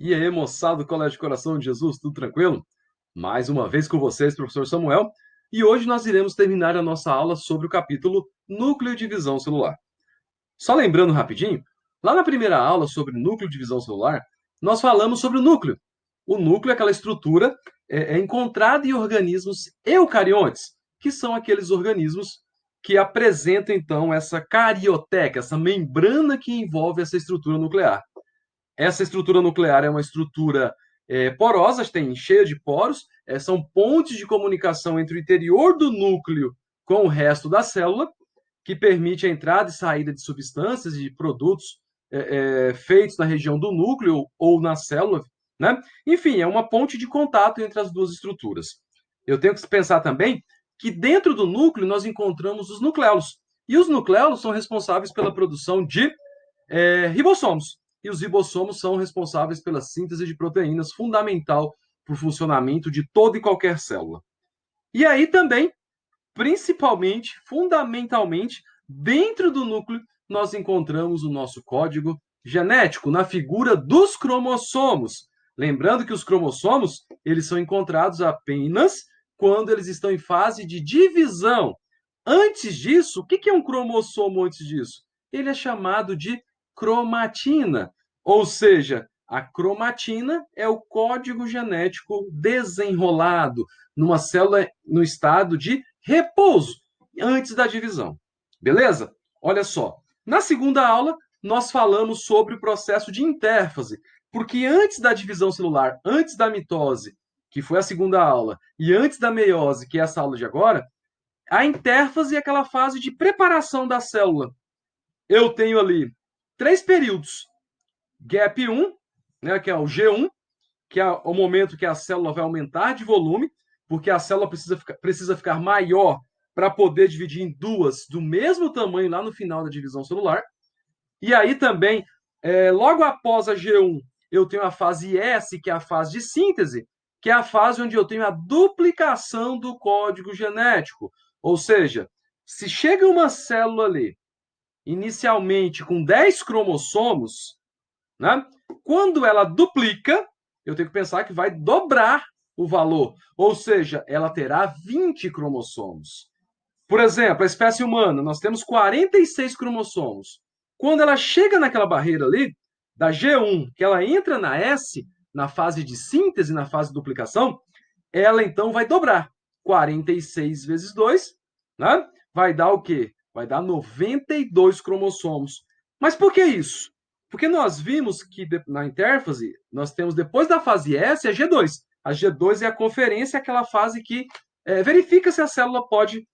E aí, moçada do Colégio Coração de Jesus, tudo tranquilo? Mais uma vez com vocês, professor Samuel, e hoje nós iremos terminar a nossa aula sobre o capítulo Núcleo de Visão Celular. Só lembrando rapidinho, lá na primeira aula sobre núcleo de visão celular, nós falamos sobre o núcleo. O núcleo é aquela estrutura encontrada em organismos eucariontes, que são aqueles organismos que apresentam, então, essa carioteca, essa membrana que envolve essa estrutura nuclear. Essa estrutura nuclear é uma estrutura porosa, tem cheia de poros, são pontes de comunicação entre o interior do núcleo com o resto da célula, que permite a entrada e saída de substâncias e de produtos feitos na região do núcleo ou na célula, né? Enfim, é uma ponte de contato entre as duas estruturas. Eu tenho que pensar também que dentro do núcleo nós encontramos os nucleolos. E os nucleolos são responsáveis pela produção de ribossomos. E os ribossomos são responsáveis pela síntese de proteínas, fundamental para o funcionamento de toda e qualquer célula. E aí também, principalmente, fundamentalmente, dentro do núcleo, nós encontramos o nosso código genético na figura dos cromossomos. Lembrando que os cromossomos, eles são encontrados apenas quando eles estão em fase de divisão. Antes disso, o que é um cromossomo antes disso? Ele é chamado de cromatina, ou seja, a cromatina é o código genético desenrolado numa célula no estado de repouso, antes da divisão. Beleza? Olha só. Na segunda aula, nós falamos sobre o processo de intérfase, porque antes da divisão celular, antes da mitose, que foi a segunda aula, e antes da meiose, que é essa aula de agora, a intérfase é aquela fase de preparação da célula. Eu tenho ali 3 períodos. Gap 1, né, que é o G1, que é o momento que a célula vai aumentar de volume, porque a célula precisa ficar maior para poder dividir em duas do mesmo tamanho lá no final da divisão celular. E aí também, logo após a G1, eu tenho a fase S, que é a fase de síntese, que é a fase onde eu tenho a duplicação do código genético. Ou seja, se chega uma célula ali, inicialmente com 10 cromossomos, né? Quando ela duplica, eu tenho que pensar que vai dobrar o valor, ou seja, ela terá 20 cromossomos. Por exemplo, a espécie humana, nós temos 46 cromossomos. Quando ela chega naquela barreira ali, da G1, que ela entra na S, na fase de síntese, na fase de duplicação, ela então vai dobrar. 46 vezes 2, né? Vai dar o quê? Vai dar 92 cromossomos. Mas por que isso? Porque nós vimos que na intérfase, nós temos depois da fase S a G2. A G2 é a conferência, aquela fase que verifica se a célula pode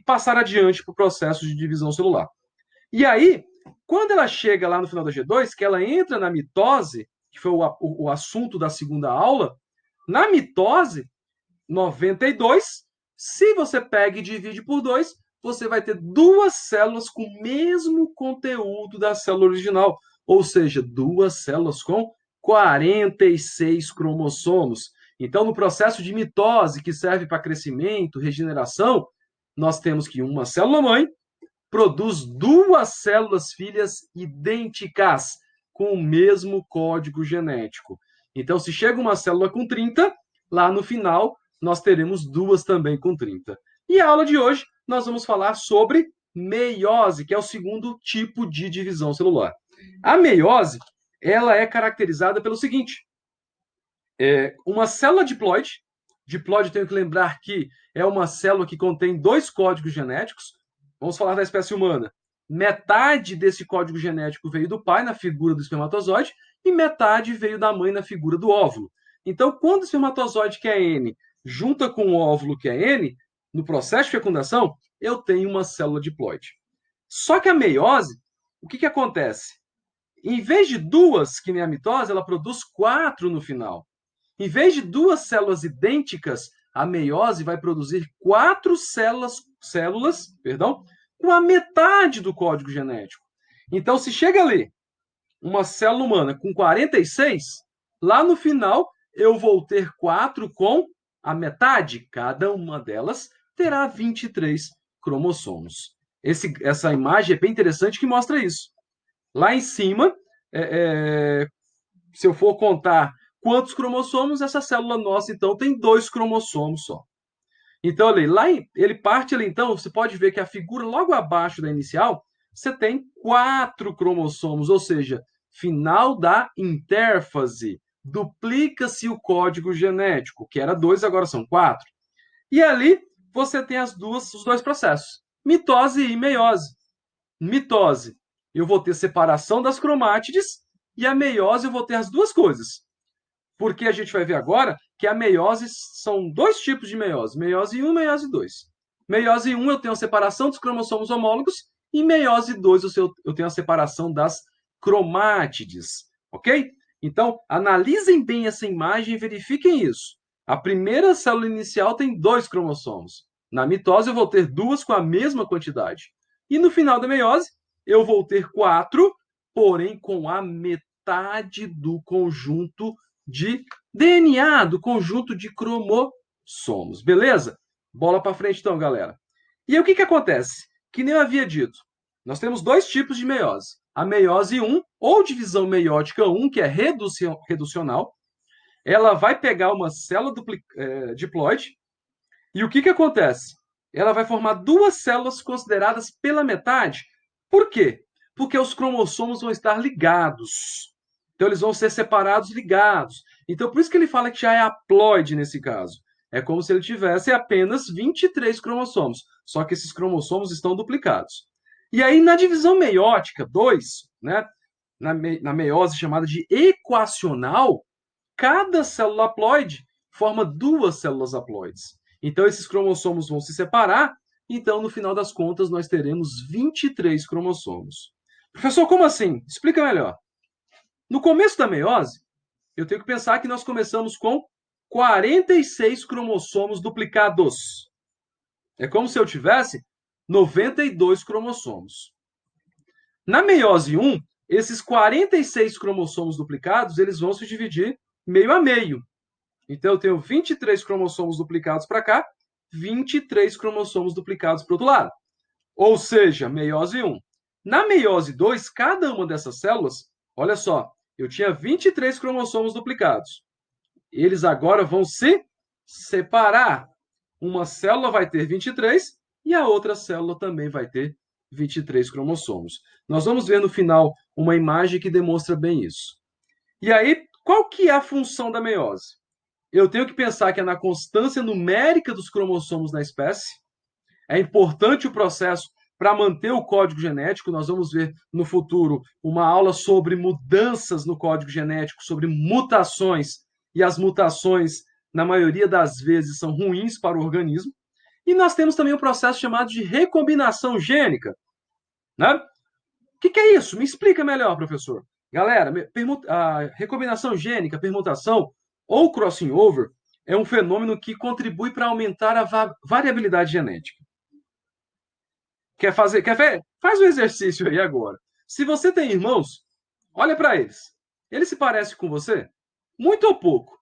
passar adiante para o processo de divisão celular. E aí, quando ela chega lá no final da G2, que ela entra na mitose, que foi o assunto da segunda aula, na mitose, 92, se você pega e divide por 2, você vai ter duas células com o mesmo conteúdo da célula original, ou seja, duas células com 46 cromossomos. Então, no processo de mitose, que serve para crescimento, regeneração, nós temos que uma célula-mãe produz duas células filhas idênticas, com o mesmo código genético. Então, se chega uma célula com 30, lá no final nós teremos duas também com 30. E a aula de hoje nós vamos falar sobre meiose, que é o segundo tipo de divisão celular. A meiose, ela é caracterizada pelo seguinte: uma célula diploide, diploide tenho que lembrar que é uma célula que contém dois códigos genéticos. Vamos falar da espécie humana. Metade desse código genético veio do pai, na figura do espermatozoide, e metade veio da mãe, na figura do óvulo. Então, quando o espermatozoide, que é N, junta com o óvulo, que é N, no processo de fecundação, eu tenho uma célula diploide. Só que a meiose, o que acontece? Em vez de duas, que nem a mitose, ela produz 4 no final. Em vez de duas células idênticas, a meiose vai produzir 4 células, com a metade do código genético. Então, se chega ali uma célula humana com 46, lá no final eu vou ter 4 com a metade. Cada uma delas terá 23 cromossomos. Essa imagem é bem interessante que mostra isso. Lá em cima, se eu for contar quantos cromossomos, essa célula nossa, então, tem 2 cromossomos só. Então, ele parte ali, então, você pode ver que a figura logo abaixo da inicial, você tem 4 cromossomos, ou seja, final da intérfase. Duplica-se o código genético, que era 2, agora são 4. E ali você tem os dois processos, mitose e meiose. Mitose, eu vou ter separação das cromátides, e a meiose eu vou ter as duas coisas. Porque a gente vai ver agora que a meiose são 2 tipos de meiose, meiose 1 e meiose 2. Meiose 1 eu tenho a separação dos cromossomos homólogos, e meiose 2 eu tenho a separação das cromátides, ok? Então, analisem bem essa imagem e verifiquem isso. A primeira célula inicial tem 2 cromossomos. Na mitose eu vou ter 2 com a mesma quantidade. E no final da meiose eu vou ter 4, porém com a metade do conjunto de DNA, do conjunto de cromossomos, beleza? Bola para frente então, galera. E aí o que acontece? Que nem eu havia dito, nós temos 2 tipos de meiose. A meiose 1, ou divisão meiótica 1, que é reducional, ela vai pegar uma célula diploide, e o que acontece? Ela vai formar 2 células consideradas pela metade. Por quê? Porque os cromossomos vão estar ligados. Então, eles vão ser separados ligados. Então, por isso que ele fala que já é haploide nesse caso. É como se ele tivesse apenas 23 cromossomos, só que esses cromossomos estão duplicados. E aí, na divisão meiótica 2, né, na meiose chamada de equacional, cada célula haploide forma 2 células haploides. Então, esses cromossomos vão se separar. Então, no final das contas, nós teremos 23 cromossomos. Professor, como assim? Explica melhor. No começo da meiose, eu tenho que pensar que nós começamos com 46 cromossomos duplicados. É como se eu tivesse 92 cromossomos. Na meiose 1, esses 46 cromossomos duplicados, eles vão se dividir meio a meio. Então, eu tenho 23 cromossomos duplicados para cá, 23 cromossomos duplicados para o outro lado. Ou seja, meiose 1. Na meiose 2, cada uma dessas células, olha só, eu tinha 23 cromossomos duplicados. Eles agora vão se separar. Uma célula vai ter 23 e a outra célula também vai ter 23 cromossomos. Nós vamos ver no final uma imagem que demonstra bem isso. E aí, qual que é a função da meiose? Eu tenho que pensar que é na constância numérica dos cromossomos na espécie. É importante o processo para manter o código genético. Nós vamos ver no futuro uma aula sobre mudanças no código genético, sobre mutações. E as mutações, na maioria das vezes, são ruins para o organismo. E nós temos também um processo chamado de recombinação gênica. Né? O que é isso? Me explica melhor, professor. Galera, a recombinação gênica, permutação ou crossing over é um fenômeno que contribui para aumentar a variabilidade genética. Quer fazer? Quer ver? Faz o exercício aí agora. Se você tem irmãos, olha para eles. Eles se parecem com você? Muito ou pouco?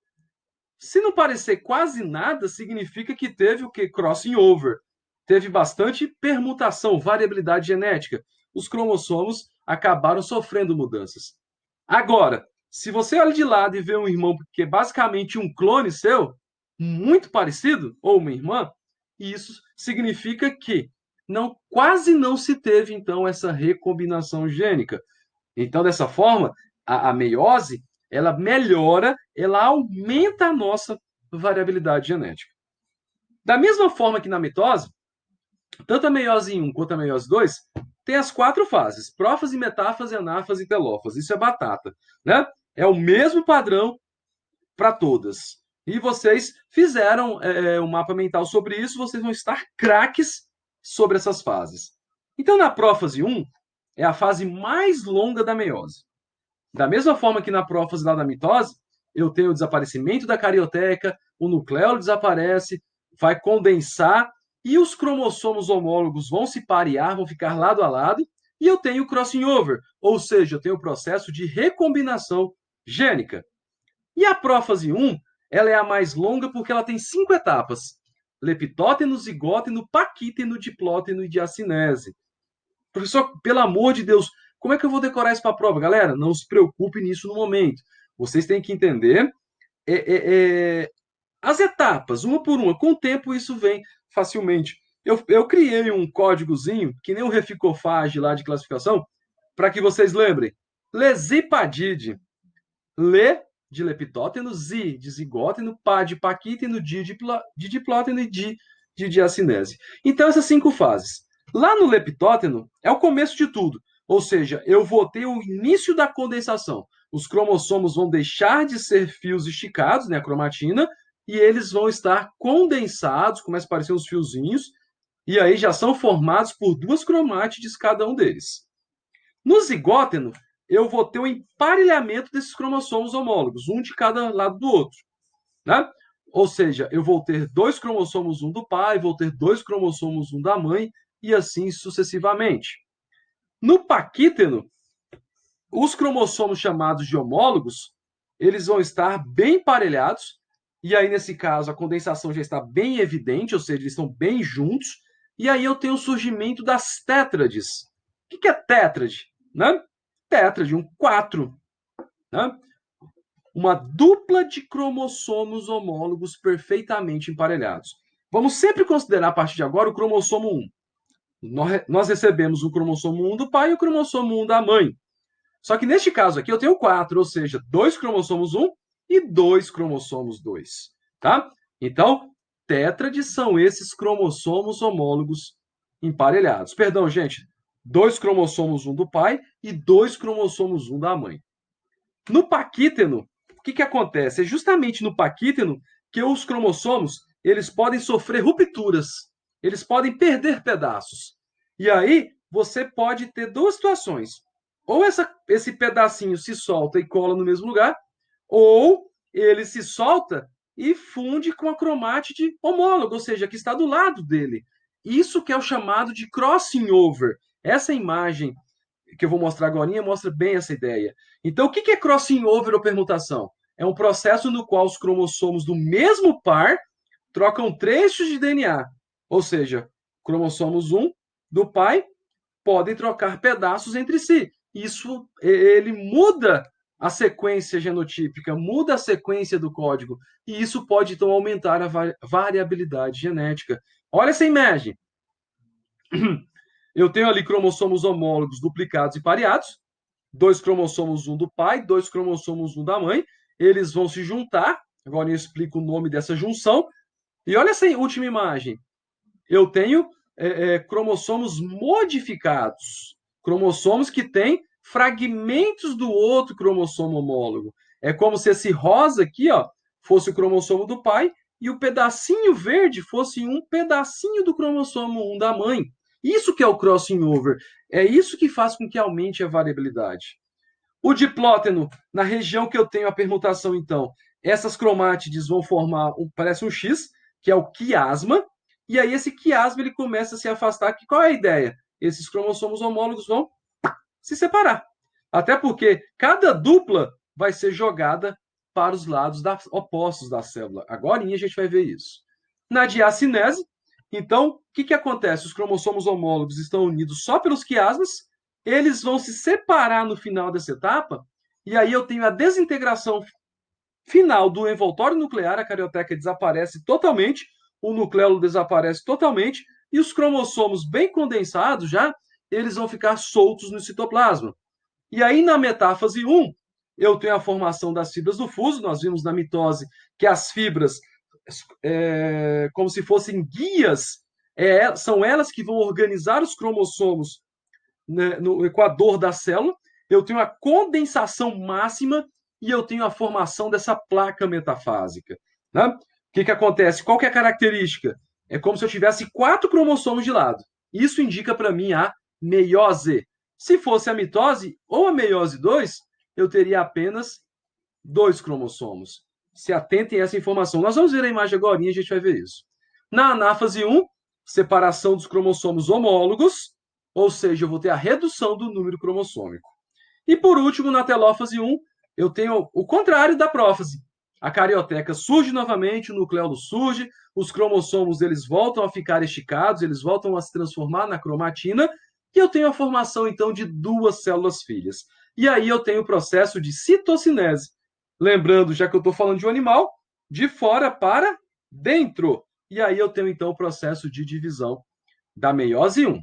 Se não parecer quase nada, significa que teve o que? Crossing over. Teve bastante permutação, variabilidade genética. Os cromossomos acabaram sofrendo mudanças. Agora, se você olha de lado e vê um irmão que é basicamente um clone seu, muito parecido, ou uma irmã, isso significa que quase não se teve, então, essa recombinação gênica. Então, dessa forma, a meiose, ela melhora, ela aumenta a nossa variabilidade genética. Da mesma forma que na mitose, tanto a meiose 1 quanto a meiose 2 tem as 4 fases: prófase, metáfase, anáfase e telófase. Isso é batata, né? É o mesmo padrão para todas. E vocês fizeram um mapa mental sobre isso, vocês vão estar craques sobre essas fases. Então, na prófase 1, é a fase mais longa da meiose. Da mesma forma que na prófase lá da mitose, eu tenho o desaparecimento da carioteca, o nucleolo desaparece, vai condensar e os cromossomos homólogos vão se parear, vão ficar lado a lado, e eu tenho o crossing over, ou seja, eu tenho o processo de recombinação gênica. E a prófase 1, ela é a mais longa porque ela tem 5 etapas: leptóteno, zigóteno, paquíteno, diplóteno e diacinese. Professor, pelo amor de Deus, como é que eu vou decorar isso para a prova? Galera, não se preocupe nisso no momento. Vocês têm que entender as etapas, uma por uma. Com o tempo, isso vem facilmente. Eu criei um códigozinho, que nem um reficofage lá de classificação, para que vocês lembrem. Lesipadide. Le de leptóteno, zi de zigóteno, pá de paquíteno, di de diplóteno e di de diacinese. Então, essas 5 fases. Lá no leptóteno, é o começo de tudo. Ou seja, eu vou ter o início da condensação. Os cromossomos vão deixar de ser fios esticados, né, a cromatina, e eles vão estar condensados, começa a aparecer uns fiozinhos, e aí já são formados por 2 cromátides cada um deles. No zigóteno, eu vou ter o emparelhamento desses cromossomos homólogos, um de cada lado do outro, né? Ou seja, eu vou ter 2 cromossomos, um do pai, vou ter 2 cromossomos, um da mãe, e assim sucessivamente. No paquíteno, os cromossomos chamados de homólogos, eles vão estar bem emparelhados, e aí, nesse caso, a condensação já está bem evidente, ou seja, eles estão bem juntos, e aí eu tenho o surgimento das tétrades. O que é tétrade? Né? Tétrade, um 4. Né? Uma dupla de cromossomos homólogos perfeitamente emparelhados. Vamos sempre considerar, a partir de agora, o cromossomo 1. Nós recebemos o cromossomo 1 do pai e o cromossomo 1 da mãe. Só que neste caso aqui eu tenho 4, ou seja, 2 cromossomos 1 e 2 cromossomos 2. Tá? Então, tétrades são esses cromossomos homólogos emparelhados. Perdão, gente. 2 cromossomos 1 do pai e 2 cromossomos 1 da mãe. No paquíteno, o que acontece? É justamente no paquíteno que os cromossomos eles podem sofrer rupturas. Eles podem perder pedaços. E aí, você pode ter 2 situações. Ou esse pedacinho se solta e cola no mesmo lugar, ou ele se solta e funde com a cromátide homóloga, ou seja, que está do lado dele. Isso que é o chamado de crossing over. Essa imagem que eu vou mostrar agora mostra bem essa ideia. Então, o que é crossing over ou permutação? É um processo no qual os cromossomos do mesmo par trocam trechos de DNA. Ou seja, cromossomos 1 do pai podem trocar pedaços entre si. Isso ele muda a sequência genotípica, muda a sequência do código, e isso pode então aumentar a variabilidade genética. Olha essa imagem. Eu tenho ali cromossomos homólogos duplicados e pareados, 2 cromossomos 1 do pai, 2 cromossomos 1 da mãe, eles vão se juntar, agora eu explico o nome dessa junção, e olha essa última imagem. Eu tenho cromossomos modificados, cromossomos que têm fragmentos do outro cromossomo homólogo. É como se esse rosa aqui, ó, fosse o cromossomo do pai e o pedacinho verde fosse um pedacinho do cromossomo 1 da mãe. Isso que é o crossing over. É isso que faz com que aumente a variabilidade. O diplóteno, na região que eu tenho a permutação, então, essas cromátides vão formar, parece um X, que é o quiasma, e aí esse quiasma ele começa a se afastar. Qual é a ideia? Esses cromossomos homólogos vão se separar. Até porque cada dupla vai ser jogada para os lados opostos da célula. Agora a gente vai ver isso. Na diacinese, então, o que acontece? Os cromossomos homólogos estão unidos só pelos quiasmas, eles vão se separar no final dessa etapa, e aí eu tenho a desintegração final do envoltório nuclear, a carioteca desaparece totalmente, o nucleolo desaparece totalmente, e os cromossomos bem condensados já, eles vão ficar soltos no citoplasma. E aí, na metáfase 1, eu tenho a formação das fibras do fuso, nós vimos na mitose que as fibras, como se fossem guias, são elas que vão organizar os cromossomos, né, no equador da célula. Eu tenho a condensação máxima e eu tenho a formação dessa placa metafásica. Né? O que acontece? Qual que é a característica? É como se eu tivesse 4 cromossomos de lado. Isso indica para mim a meiose. Se fosse a mitose ou a meiose 2, eu teria apenas 2 cromossomos. Se atentem a essa informação. Nós vamos ver a imagem agora e a gente vai ver isso. Na anáfase 1, separação dos cromossomos homólogos, ou seja, eu vou ter a redução do número cromossômico. E por último, na telófase 1, eu tenho o contrário da prófase. A carioteca surge novamente, o nucleolo surge, os cromossomos eles voltam a ficar esticados, eles voltam a se transformar na cromatina, e eu tenho a formação, então, de 2 células filhas. E aí eu tenho o processo de citocinese. Lembrando, já que eu estou falando de um animal, de fora para dentro. E aí eu tenho, então, o processo de divisão da meiose 1.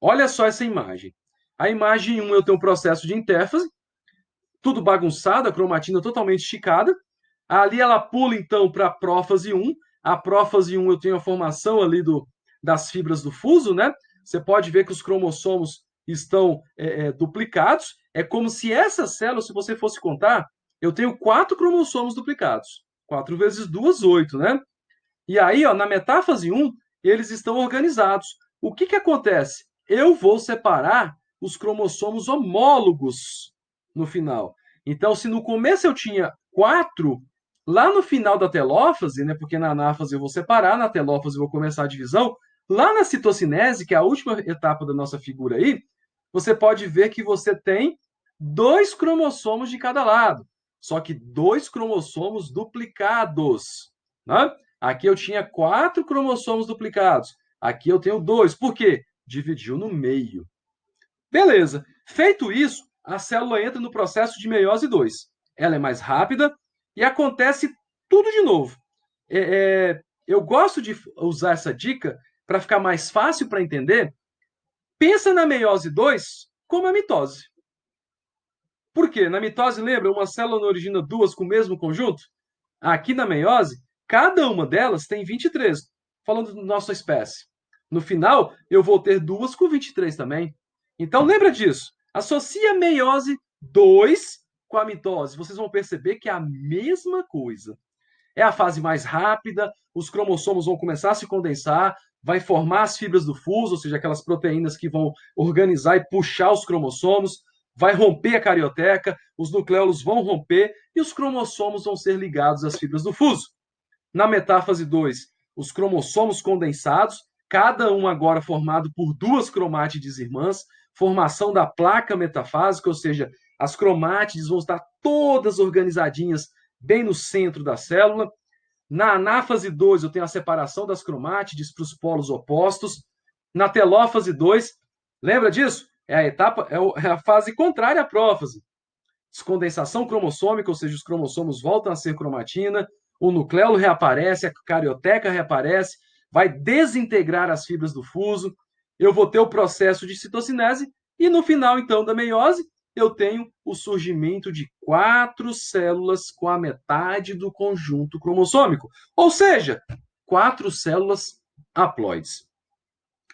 Olha só essa imagem. A imagem 1 eu tenho um processo de intérfase, tudo bagunçado, a cromatina totalmente esticada. Ali ela pula, então, para a prófase 1. A prófase 1 eu tenho a formação ali das fibras do fuso, né? Você pode ver que os cromossomos estão duplicados. É como se essa célula, se você fosse contar, eu tenho 4 cromossomos duplicados. 4 vezes 2, 8, né? E aí, ó, na metáfase 1, eles estão organizados. O que acontece? Eu vou separar os cromossomos homólogos no final. Então, se no começo eu tinha 4, lá no final da telófase, né, porque na anáfase eu vou separar, na telófase eu vou começar a divisão, lá na citocinese, que é a última etapa da nossa figura aí, você pode ver que você tem 2 cromossomos de cada lado, só que 2 cromossomos duplicados, né? Aqui eu tinha 4 cromossomos duplicados. Aqui eu tenho 2. Por quê? Dividiu no meio. Beleza. Feito isso, a célula entra no processo de meiose 2. Ela é mais rápida e acontece tudo de novo. Eu gosto de usar essa dica para ficar mais fácil para entender. Pensa na meiose 2 como a mitose. Por quê? Na mitose, lembra? Uma célula não origina duas com o mesmo conjunto? Aqui na meiose, cada uma delas tem 23, falando da nossa espécie. No final, eu vou ter duas com 23 também. Então, lembra disso. Associa a meiose 2 com a mitose. Vocês vão perceber que é a mesma coisa. É a fase mais rápida, os cromossomos vão começar a se condensar, vai formar as fibras do fuso, ou seja, aquelas proteínas que vão organizar e puxar os cromossomos, vai romper a carioteca, os nucleolos vão romper e os cromossomos vão ser ligados às fibras do fuso. Na metáfase 2, os cromossomos condensados, cada um agora formado por duas cromátides irmãs, formação da placa metafásica, ou seja, as cromátides vão estar todas organizadinhas bem no centro da célula. Na anáfase 2, eu tenho a separação das cromátides para os polos opostos. Na telófase 2, lembra disso? É a etapa, é a fase contrária à prófase. Descondensação cromossômica, ou seja, os cromossomos voltam a ser cromatina, o nucleolo reaparece, a carioteca reaparece, vai desintegrar as fibras do fuso, eu vou ter o processo de citocinese e no final, então, da meiose, eu tenho o surgimento de 4 células com a metade do conjunto cromossômico, ou seja, 4 células haploides.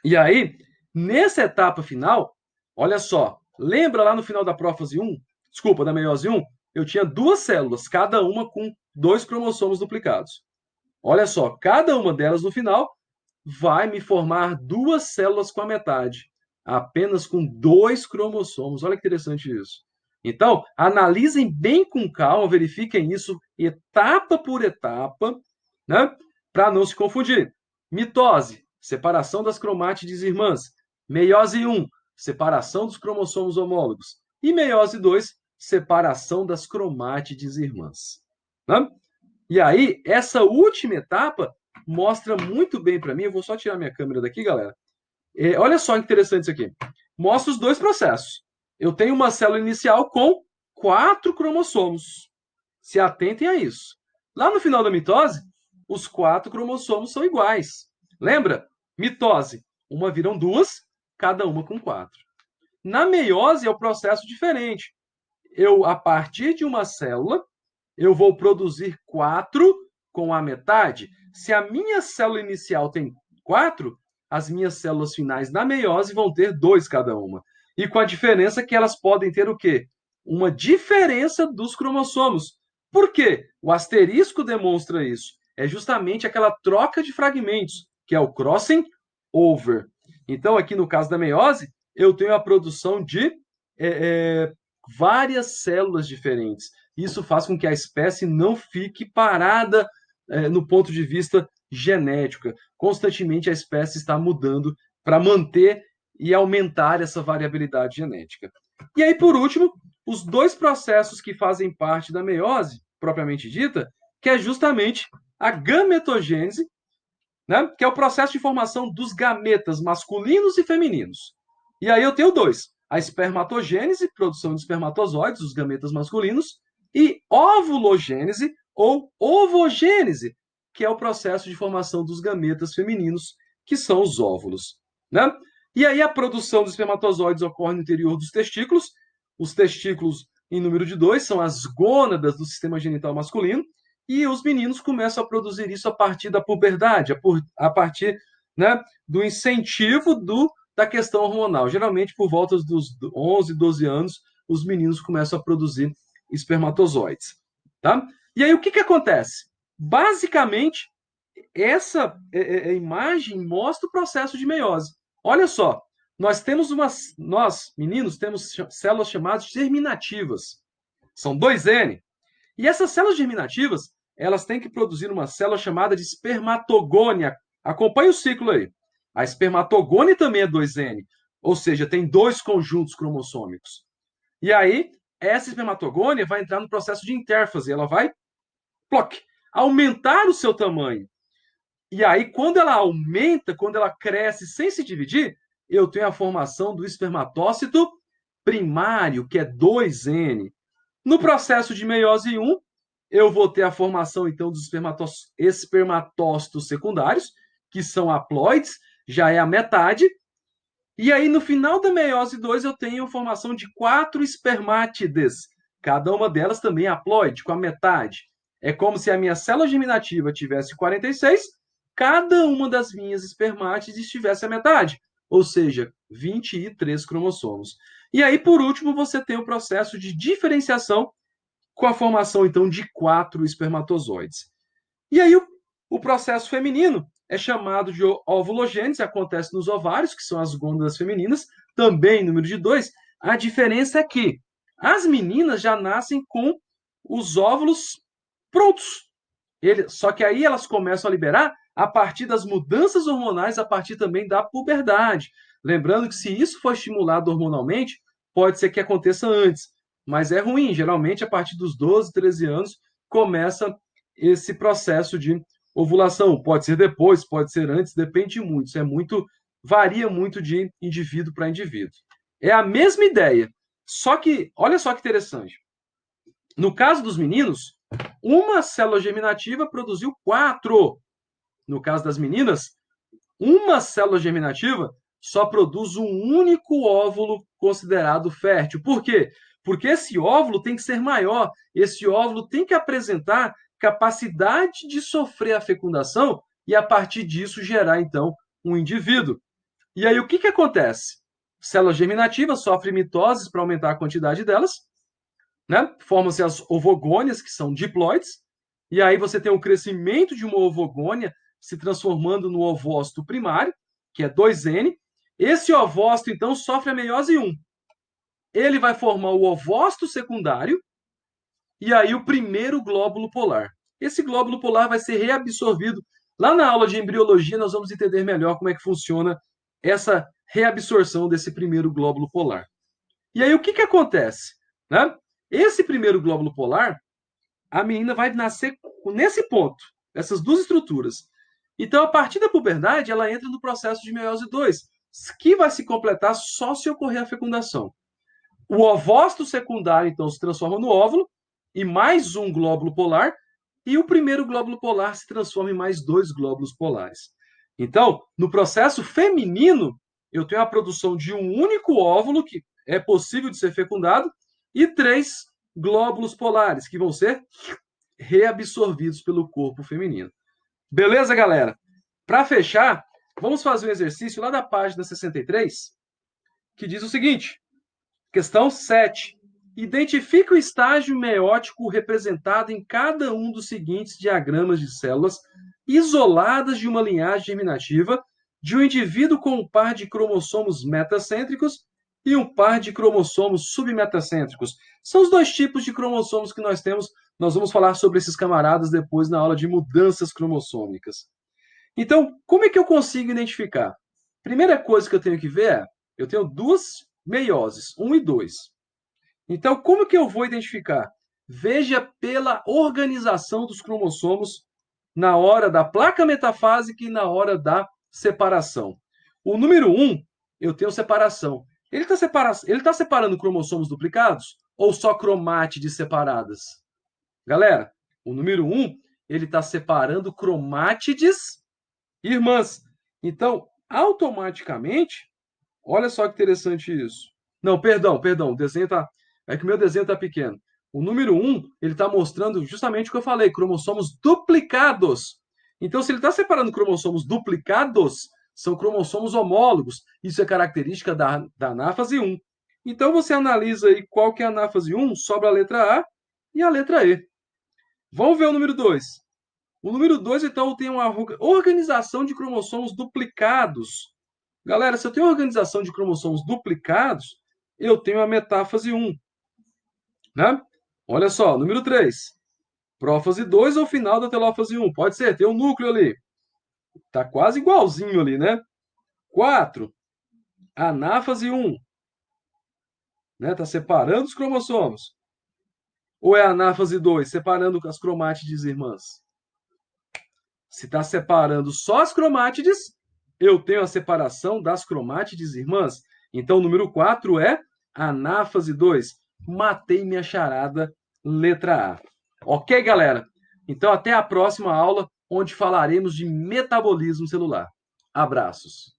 E aí, nessa etapa final, olha só, lembra lá no final da prófase 1, desculpa, da meiose 1, eu tinha 2 células, cada uma com 2 cromossomos duplicados. Olha só, cada uma delas no final vai me formar 2 células com a metade, apenas com 2 cromossomos. Olha que interessante isso. Então, analisem bem com calma, verifiquem isso etapa por etapa, né? Para não se confundir. Mitose, separação das cromátides irmãs. Meiose 1, separação dos cromossomos homólogos. E meiose 2, separação das cromátides irmãs. Né? E aí, essa última etapa mostra muito bem para mim. Eu vou só tirar minha câmera daqui, galera. Olha só que interessante isso aqui. Mostra os dois processos. Eu tenho uma célula inicial com 4 cromossomos. Se atentem a isso. Lá no final da mitose, os 4 cromossomos são iguais. Lembra? Mitose. Uma viram 2, cada uma com 4. Na meiose é o processo diferente. A partir de uma célula, eu vou produzir 4 com a metade. Se a minha célula inicial tem 4, as minhas células finais na meiose vão ter 2 cada uma. E com a diferença que elas podem ter o quê? Uma diferença dos cromossomos. Por quê? O asterisco demonstra isso. É justamente aquela troca de fragmentos, que é o crossing over. Então, aqui no caso da meiose, eu tenho a produção de várias células diferentes. Isso faz com que a espécie não fique parada no ponto de vista genético. Constantemente a espécie está mudando para manter e aumentar essa variabilidade genética. E aí, por último, os dois processos que fazem parte da meiose, propriamente dita, que é justamente a gametogênese, né, que é o processo de formação dos gametas masculinos e femininos. E aí eu tenho dois: a espermatogênese, produção de espermatozoides, os gametas masculinos, e ovulogênese ou ovogênese, que é o processo de formação dos gametas femininos, que são os óvulos, né? E aí a produção dos espermatozoides ocorre no interior dos testículos. Os testículos, em número de 2, são as gônadas do sistema genital masculino, e os meninos começam a produzir isso a partir da puberdade, a partir, né, do incentivo da questão hormonal. Geralmente, por volta dos 11, 12 anos, os meninos começam a produzir espermatozoides. Tá? E aí, o que acontece? Basicamente, essa imagem mostra o processo de meiose. Olha só, nós, meninos, temos células chamadas germinativas. São 2N. E essas células germinativas, elas têm que produzir uma célula chamada de espermatogônia. Acompanhe o ciclo aí. A espermatogônia também é 2N, ou seja, tem 2 conjuntos cromossômicos. E aí, essa espermatogônia vai entrar no processo de intérfase, ela vai aumentar o seu tamanho. E aí, quando ela aumenta, quando ela cresce sem se dividir, eu tenho a formação do espermatócito primário, que é 2N. No processo de meiose 1, eu vou ter a formação, então, dos espermatócitos secundários, que são haploides, já é a metade. E aí, no final da meiose 2, eu tenho a formação de 4 espermátides. Cada uma delas também é haploide, com a metade. É como se a minha célula germinativa tivesse 46, cada uma das minhas espermátides tivesse a metade, ou seja, 23 cromossomos. E aí, por último, você tem o processo de diferenciação com a formação, então, de 4 espermatozoides. E aí, o processo feminino é chamado de ovulogênese, acontece nos ovários, que são as gônadas femininas, também número de 2. A diferença é que as meninas já nascem com os óvulos prontos. Só que aí elas começam a liberar a partir das mudanças hormonais, a partir também da puberdade. Lembrando que se isso for estimulado hormonalmente, pode ser que aconteça antes, mas é ruim. Geralmente, a partir dos 12, 13 anos, começa esse processo de ovulação. Pode ser depois, pode ser antes, depende muito. Isso varia muito de indivíduo para indivíduo. É a mesma ideia, só que, olha só que interessante. No caso dos meninos, uma célula germinativa produziu 4. No caso das meninas, uma célula germinativa só produz um único óvulo considerado fértil. Por quê? Porque esse óvulo tem que ser maior, esse óvulo tem que apresentar capacidade de sofrer a fecundação e, a partir disso, gerar, então, um indivíduo. E aí, o que acontece? Células germinativas sofrem mitoses para aumentar a quantidade delas, né? Formam-se as ovogônias, que são diploides, e aí você tem o crescimento de uma ovogônia se transformando no ovócito primário, que é 2N. Esse ovócito, então, sofre a meiose 1. Ele vai formar o ovócito secundário e aí o primeiro glóbulo polar. Esse glóbulo polar vai ser reabsorvido. Lá na aula de embriologia, nós vamos entender melhor como é que funciona essa reabsorção desse primeiro glóbulo polar. E aí, o que acontece? Né? Esse primeiro glóbulo polar, a menina vai nascer nesse ponto, essas duas estruturas. Então, a partir da puberdade, ela entra no processo de meiose 2, que vai se completar só se ocorrer a fecundação. O ovócito secundário, então, se transforma no óvulo, e mais um glóbulo polar, e o primeiro glóbulo polar se transforma em mais 2 glóbulos polares. Então, no processo feminino, eu tenho a produção de um único óvulo, que é possível de ser fecundado, e 3 glóbulos polares, que vão ser reabsorvidos pelo corpo feminino. Beleza, galera? Para fechar, vamos fazer um exercício lá da página 63, que diz o seguinte: questão 7. Identifique o estágio meiótico representado em cada um dos seguintes diagramas de células isoladas de uma linhagem germinativa de um indivíduo com um par de cromossomos metacêntricos e um par de cromossomos submetacêntricos. São os 2 tipos de cromossomos que nós temos. Nós vamos falar sobre esses camaradas depois na aula de mudanças cromossômicas. Então, como é que eu consigo identificar? Primeira coisa que eu tenho que ver é, eu tenho 2 meioses, 1 e 2. Então, como que eu vou identificar? Veja pela organização dos cromossomos na hora da placa metafásica e na hora da separação. O número 1, eu tenho separação. Ele está separando cromossomos duplicados? ou só cromátides separadas? Galera, o número 1, ele está separando cromátides irmãs. Então, automaticamente, olha só que interessante isso. Não, perdão, o desenho tá. É que o meu desenho tá pequeno. O número 1, ele está mostrando justamente o que eu falei, cromossomos duplicados. Então, se ele está separando cromossomos duplicados, são cromossomos homólogos. Isso é característica da anáfase 1. Então, você analisa aí qual que é a anáfase 1, sobra a letra A e a letra E. Vamos ver o número 2. O número 2, então, tem uma organização de cromossomos duplicados. Galera, se eu tenho uma organização de cromossomos duplicados, eu tenho a metáfase 1. Né? Olha só, número 3. Prófase 2 ou final da telófase 1. Pode ser, tem um núcleo ali. Tá quase igualzinho ali, né? 4. Anáfase 1. Né? Tá separando os cromossomos. Ou é a anáfase 2, separando as cromátides irmãs? Se está separando só as cromátides, eu tenho a separação das cromátides irmãs. Então, o número 4 é anáfase 2. Matei minha charada, letra A. Ok, galera? Então, até a próxima aula, onde falaremos de metabolismo celular. Abraços.